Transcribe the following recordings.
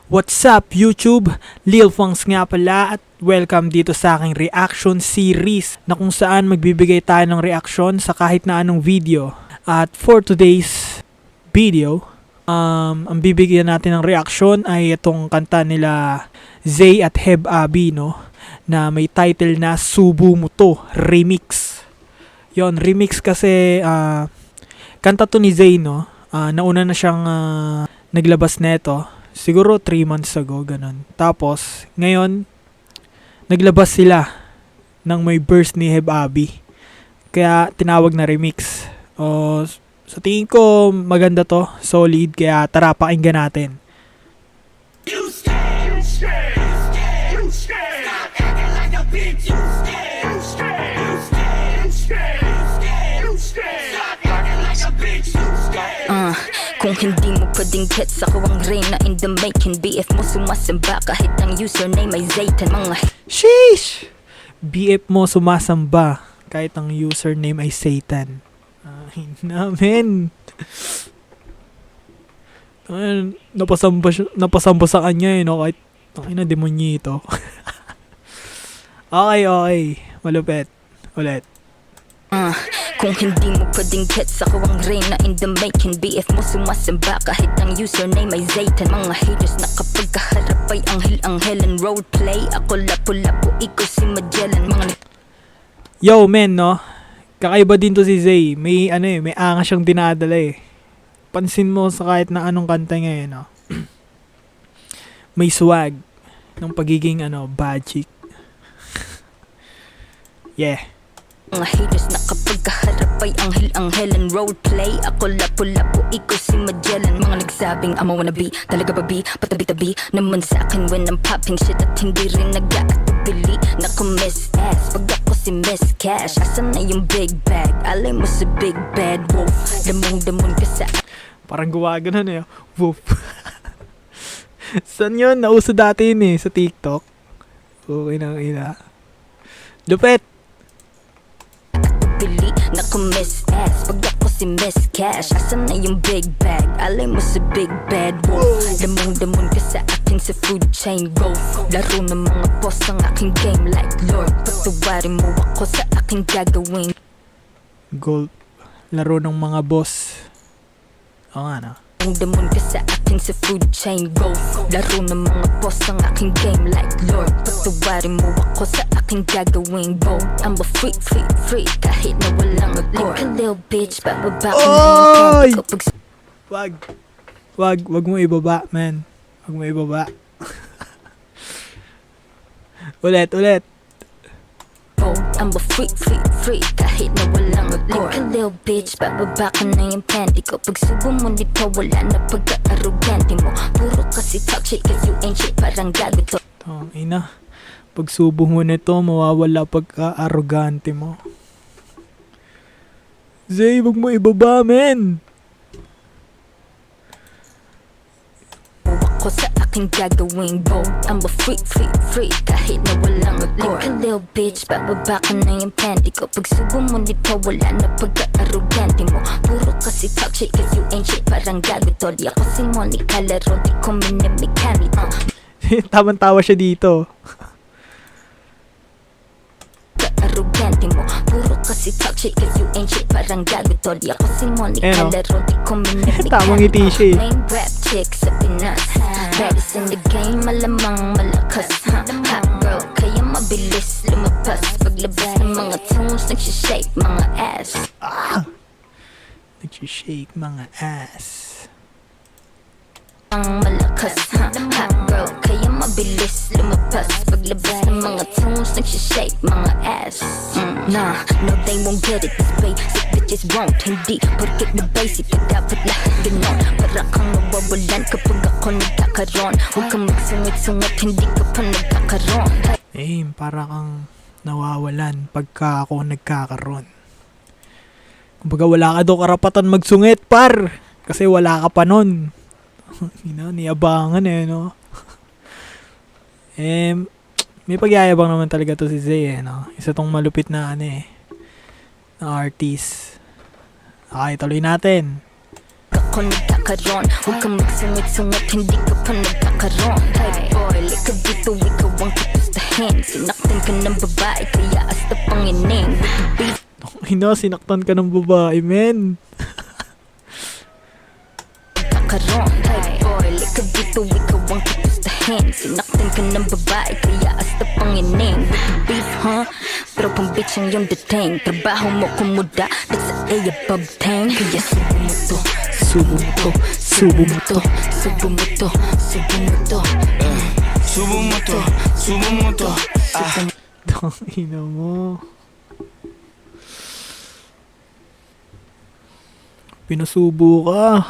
What's up YouTube? Lil Fongs nga pala at welcome dito sa aking reaction series na kung saan magbibigay tayo ng reaction sa kahit na anong video. At for today's video, ang bibigyan natin ng reaction ay itong kanta nila Zay at Heb Abi, no? Na may title na Subo Mo To Remix. Yon, remix kasi kanta to ni Zay, no? Nauna na siyang naglabas neto. Siguro 3 months ago, ganun. Tapos, ngayon, naglabas sila ng may verse ni Heb Abi. Kaya, tinawag na remix. Sa tingin ko, maganda to. Solid. Kaya, tara, pakinggan natin. You stay, you stay, you stay, you stay. Stop acting like a bitch. You stay, you stay, you stay, you stay, you stay, you stay. Stop acting like a bitch. You stay. Kung hindi mo pwedeng gets, ako ang reyna in the making. BF mo sumasamba kahit ang username ay Zaytan. Mga Sheesh! BF mo sumasamba kahit ang username ay Satan. Ay namin. Napasamba sa kanya no? Kahit na demonyo ito. Okay. Malupit. Ulit. Kung hindi mo pwedeng gets, ako ang reyna in the making. BF mo sumasamba kahit ang username ay Zaytan. Mga haters na kapag kaharap ay anghel and roleplay. Ako lapu-lapu, ikaw si Magellan. Mga Yo men, no? Kakaiba din to si Zay. May may angas siyang dinadala eh. Pansin mo sa kahit na anong kanta ngayon, no? May swag ng pagiging bajic. Yeah. Mga haters na kapag kaharap ay anghel and roleplay. Ako lapu-lapu, ikaw si Magellan. Mga nagsabing I'm a wannabe, talaga ba be? Patabi-tabi naman sa akin when I'm popping shit. At hindi rin nag-aatubili. Naku miss ass, pag ako si Miss Cash. Asan na yung big bag? Alay mo sa big bad wolf. Damong-damon ka sa Parang gumagano na yun. Woof. Saan yun? Nauso dati yun sa TikTok. Okay na ina. Lupet! pili. Naku miss ass, pag ako si Miss Cash. Asan na yung big bag? Alay mo sa big bad wolf. Damong-damon ka sa akin sa food chain go. Laro ng mga boss ang aking game like Lord. Patuwarin mo ako sa aking gagawin. Gold. Laro ng mga boss. Oo nga na. Damon ka sa akin sa food chain go. Laro ng mga boss ang aking game like Lord. Patuwarin mo ako sa aking gagawin go. I'm a free kahit na walang accord. Like a little bitch, bababa ko na yung pag Wag mo ibaba, man. Wag mo ibaba. ulit. I'm a free kahit na walang accord. Like a little bitch, bababa ka na yung panty ko. Pag subo mo nito, wala na pagka-arrogante mo. Puro kasi talk shit cause you ain't shit, parang gago to. Ina, pag subo mo nito, mawawala pagka-arrogante mo. Zay, wag mo ibaba, men. Ako sa aking gagawin go. I'm a free kahit na walang accord. Like a little bitch, bababa ka na yung panty ko. Pag subo mo nito, wala na pagka-arrogante mo. Puro kasi talk shit cause you ain't shit, parang gago to. Di ako si Monica Laro, di ko minimikani. Taman-tawa siya dito. Arrogante mo, puro kasi talk shit cause you ain't shit, parang gago to. Di ako si Monica Laro, di ko minimikani. Tamang ngiti siya eh. Main rap chick sa Pinas, baddest in the game, malamang malakas. Hot girl, kaya mabilis lumabas. Paglabas ng mga tunes, nagsishake mga ass. Nagsishake mga ass. Ang malakas, hot girl, kaya mabilis lumabas. Paglabas ng mga tunes, nagsishake mga ass. Nah, no they won't get it, this basic bitches won't. Hindi, porkit na basic, dapat lahat ganon. Para kang nawawalan kapag ako nagkakaroon. Huwag kang magsungit-sungat, hindi ka pa nagkakaroon. Para kang nawawalan pagka ako nagkakaroon. Kumbaga wala ka daw karapatan magsungit, par. Kasi wala ka pa nun. Niyabangan no? May pagyayabang naman talaga to si Zay, no? Isa tong malupit na na artist. Okay, tuloy natin. Ako nagkakaroon, huwag kang magsungit-sungat, hindi ka pa nagkakaroon. Hey boy, lika dito, ikaw ang kapustahin. Sinaktan ka ng babae, kaya asta pangining. Beef Sinaktan ka ng babae, men. kakaroon. Hey boy, lika dito, ikaw ang kapustahin. Sinaktan ka ng babae, kaya asta pangining. Beef, huh? Pero pang bitch ang iyong dating. Trabaho mo kumuda, that's a above 10. Kaya subo mo to, subo mo to, subo mo to, subo mo to, subo mo to. Subo mo to. Tangina mo. Pinusubo ka.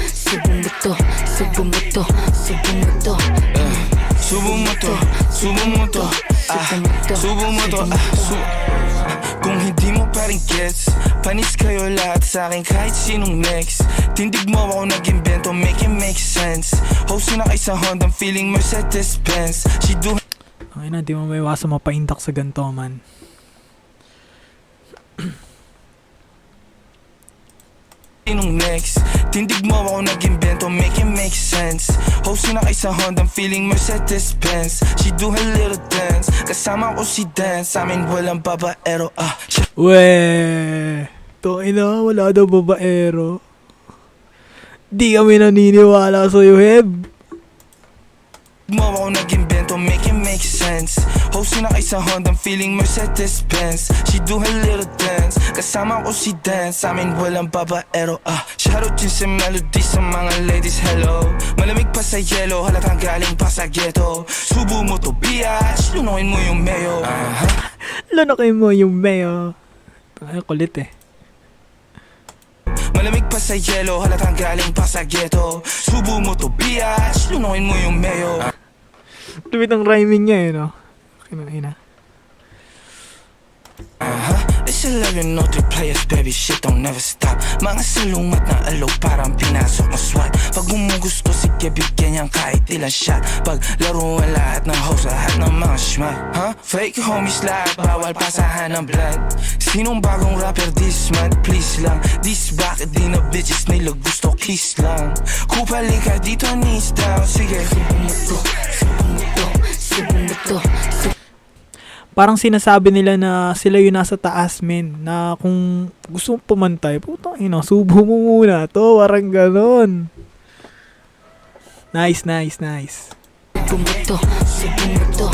Subo mo to, subo mo to, subo mo to, Subo mo to. Subo mo to. Subo mo to. Kung hindi mo pa rin gets, panis kayo lahat sa akin kahit sinong next. Tindig mo ako nag-invento, make it make sense. Host na kay sa Honda, feeling Mercedes-Benz. She do Ay na, di mo may iwasan mapaindak sa ganito, man. sinong next. Tindig mo ako nag-invento, make it make sense. Host na kay sa Honda, feeling Mercedes-Benz. She do her little dance, kasama ko si Dance. Sa amin walang babaero, Weh, ina, wala daw babaero. Di kami naniniwala sa'yo, Heb. mo ako nag-invento, make it make sense. Host na kay sa Honda, feeling Mercedes-Benz. She do her little dance, kasama ko si Dance. Sa amin walang babaero, Shoutout yun sa melody sa mga ladies, hello. Malamig pa sa yelo, halatang galing pa sa ghetto. Subo mo to, bias, lunukin mo yung mayo. Lunukin mo yung mayo. Ay, kulit eh. Malamig pa sa yelo, halatang galing pa sa ghetto. Subo mo to, bias, lunukin mo yung mayo. Lupit ang rhyming niya eh, no? Ina. It's 11:03 players, baby, shit don't never stop. Mga salungat na alo parang pinasok na SWAT. Pag gumugusto, sige bigyan niyang kahit ilang shot. Pag laruan lahat ng host, lahat ng mga schmat. Fake homies lahat, bawal pasahan ng blood. Sinong bagong rapper this month, please lang. This bakit di na bitches nila gusto kiss lang. Kupali ka dito, knees down, sige. subo mo to, subo mo to, subo mo to. Parang sinasabi nila na sila yung nasa taas, men. Na kung gusto mong pumantay, putang ina, subo mo muna to. Parang ganon. Nice. Subo mo to, subo mo to,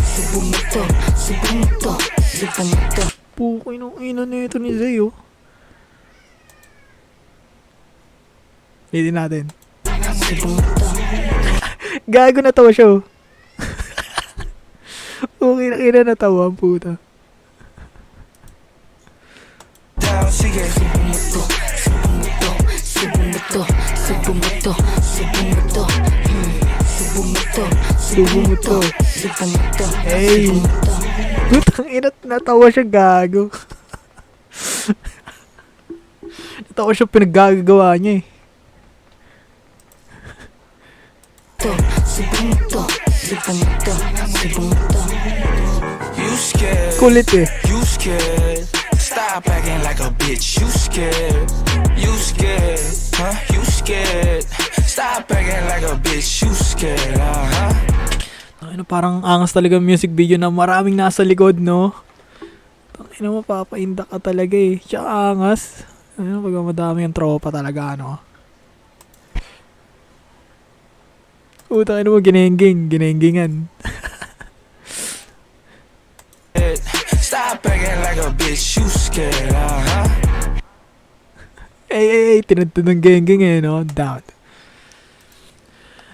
subo mo to, subo mo to, subo mo to. Pukay nung ina na ito ni Zay, oh. Hindi natin. Subo mo to. Gago na tawa siya, oh. Okay na ina natawa ang puta. Down, sige. Subo mo to, subo mo to, subo mo to, subo mo to, subo mo to, subo mo to, Subo mo to. subo mo to, Hey. subo mo to. Putang ina, natawa siya, gago. Natawa siya pinaggagawa niya eh. Subo mo to, subo mo to, subo mo to. You scared, Kulit eh. you scared. Stop acting like a bitch, you scared. You scared, you scared. Stop acting like a bitch, you scared, Ano, parang angas talaga ang music video na maraming nasa likod, no? Tangina mo, papaindak ka talaga eh. Siya angas. Ano, pag madami yung tropa talaga, ano? Utang mo, ginenggingan. Stop acting like a bitch, you scared, Tinatid ng gengeng eh, no? Down.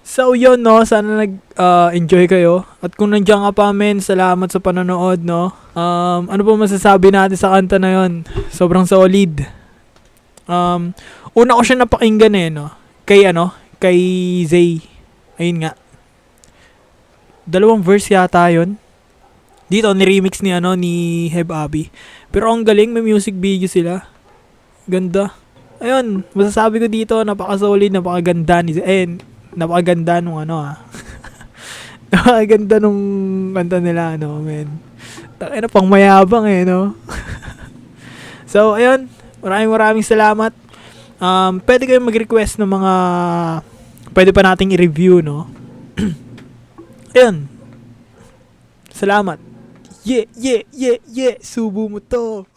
So, yun, no? Sana nag-enjoy kayo. At kung nandiyan ka pa, men, salamat sa panonood, no? Ano pa masasabi natin sa kanta na yun? Sobrang solid. Una ko siya napakinggan eh, no? Kay Zay. Ayun nga. 2 verse yata yun. Dito, ni-remix ni Heb Abi. Pero ang galing, may music video sila. Ganda. Ayun, masasabi ko dito, napaka-solid, napakaganda napakaganda nung napakaganda nung kanta nila, men. Takina, pang mayabang eh, no? So, ayun, Maraming salamat. Pwede kayong mag-request ng mga pwede pa nating i-review, no? Ayun. Salamat. Yeah. Subo mo to.